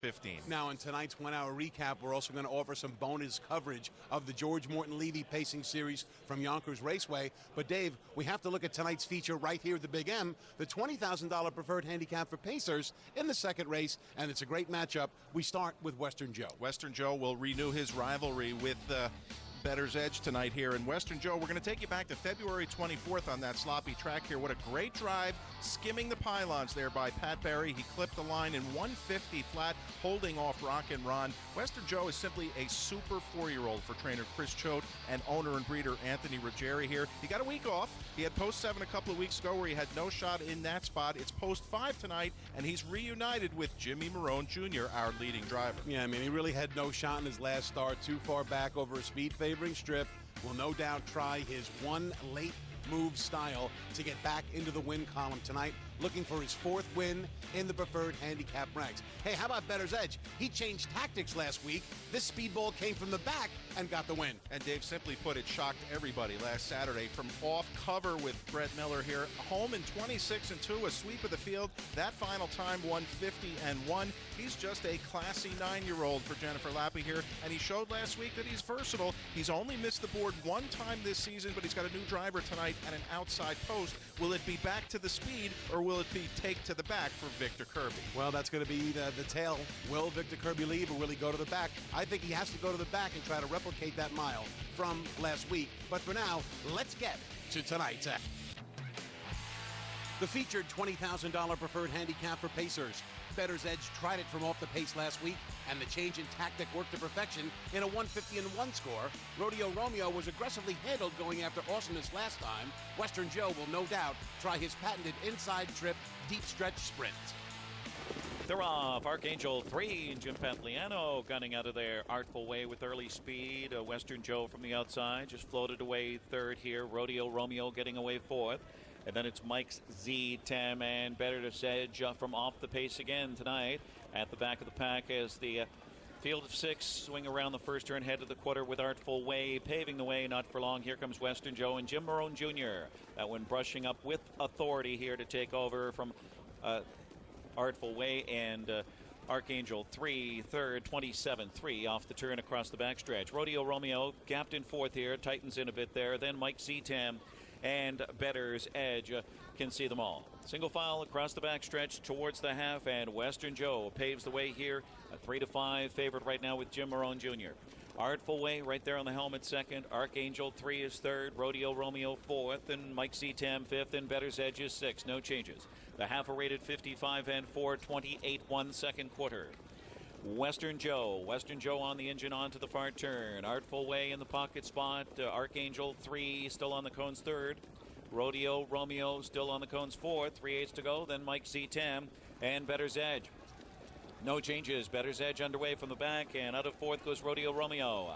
15. Now, in tonight's 1 hour recap, we're also going to offer some bonus coverage of the George Morton Levy Pacing Series from Yonkers Raceway. But, Dave, we have to look at tonight's feature right here at the Big M, the $20,000 preferred handicap for Pacers in the second race, and it's a great matchup. We start with Western Joe. Western Joe will renew his rivalry with Bettor's Edge tonight here in Western Joe. We're going to take you back to February 24th on that sloppy track here. What a great drive, skimming the pylons there by Pat Barry. He clipped the line in 150 flat, holding off Rock and Ron. Western Joe is simply a super 4-year-old for trainer Chris Choate and owner and breeder Anthony Ruggieri here. He got a week off. He had post 7 a couple of weeks ago where he had no shot in that spot. It's post 5 tonight, and he's reunited with Jimmy Marone Jr., our leading driver. Yeah, I mean, he really had no shot in his last start, too far back over a speed favoring strip. Will no doubt try his one late move style to get back into the win column tonight, looking for his 4th win in the preferred handicap ranks. Hey, how about Bettor's Edge? He changed tactics last week. This speedball came from the back and got the win. And Dave, simply put, it shocked everybody last Saturday from off cover with Brett Miller here. Home in 26-2, a sweep of the field. That final time, 150-1. He's just a classy 9-year-old for Jennifer Lappy here, and he showed last week that he's versatile. He's only missed the board 1 time this season, but he's got a new driver tonight and an outside post. Will it be back to the speed, or will it be take to the back for Victor Kirby? Well, that's going to be the tale. Will Victor Kirby leave, or will he go to the back? I think he has to go to the back and try to replicate that mile from last week. But for now, let's get to tonight's act. The featured $20,000 preferred handicap for Pacers. Bettor's Edge tried it from off the pace last week, and the change in tactic worked to perfection in a 150-1 score. Rodeo Romeo was aggressively handled going after awesomeness last time. Western Joe will no doubt try his patented inside trip deep stretch sprint. They're off. Archangel 3 and Jim Pantoliano gunning out of their Artful Way with early speed. Western Joe from the outside just floated away 3rd here. Rodeo Romeo getting away 4th. And then it's Mike's Z10 and Bettor's Edge from off the pace again tonight. At the back of the pack as the field of 6 swing around the first turn, head to the quarter with Artful Way paving the way. Not for long. Here comes Western Joe and Jim Marone Jr. That one brushing up with authority here to take over from Artful Way and Archangel 3, 3rd, 27-3 off the turn across the backstretch. Rodeo Romeo gapped in 4th here, tightens in a bit there. Then Mike Z10 and Bettor's Edge can see them all. Single file across the backstretch towards the half, and Western Joe paves the way here. A 3-5 favorite right now with Jim Marone Jr. Artful Way right there on the helmet 2nd. Archangel 3 is 3rd. Rodeo Romeo 4th. And Mike Z10 5th. And Bettor's Edge is 6th. No changes. The half are rated 55-4, 28-1 second quarter. Western Joe on the engine onto the far turn. Artful Way in the pocket spot. Archangel 3 still on the cones 3rd. Rodeo Romeo still on the cones 4th. 3/8 to go. Then Mike Z10 and Bettor's Edge. No changes. Bettor's Edge underway from the back, and out of 4th goes Rodeo Romeo.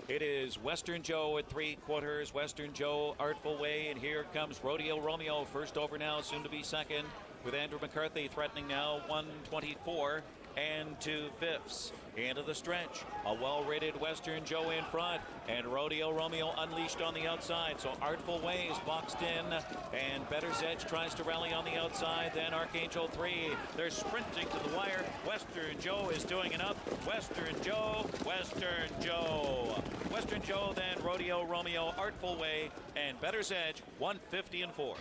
It is Western Joe at 3/4. Western Joe, Artful Way, and here comes Rodeo Romeo. First over now, soon to be 2nd, with Andrew McCarthy threatening now 124 and 2/5 into the stretch. A well-rated Western Joe in front, and Rodeo Romeo unleashed on the outside. So Artful Way is boxed in, and Bettor's Edge tries to rally on the outside. Then Archangel 3. They're sprinting to the wire. Western Joe is doing enough. Western Joe, Western Joe. Western Joe, then Rodeo Romeo, Artful Way, and Bettor's Edge, 150-4.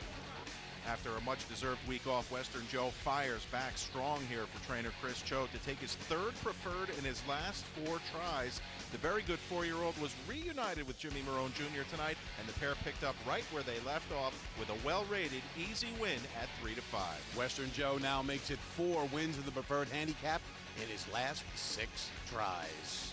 After a much-deserved week off, Western Joe fires back strong here for trainer Chris Choate to take his 3rd preferred in his last 4 tries. The very good 4-year-old was reunited with Jimmy Marone Jr. tonight, and the pair picked up right where they left off with a well-rated, easy win at 3-5. Western Joe now makes it 4 wins in the preferred handicap in his last 6 tries.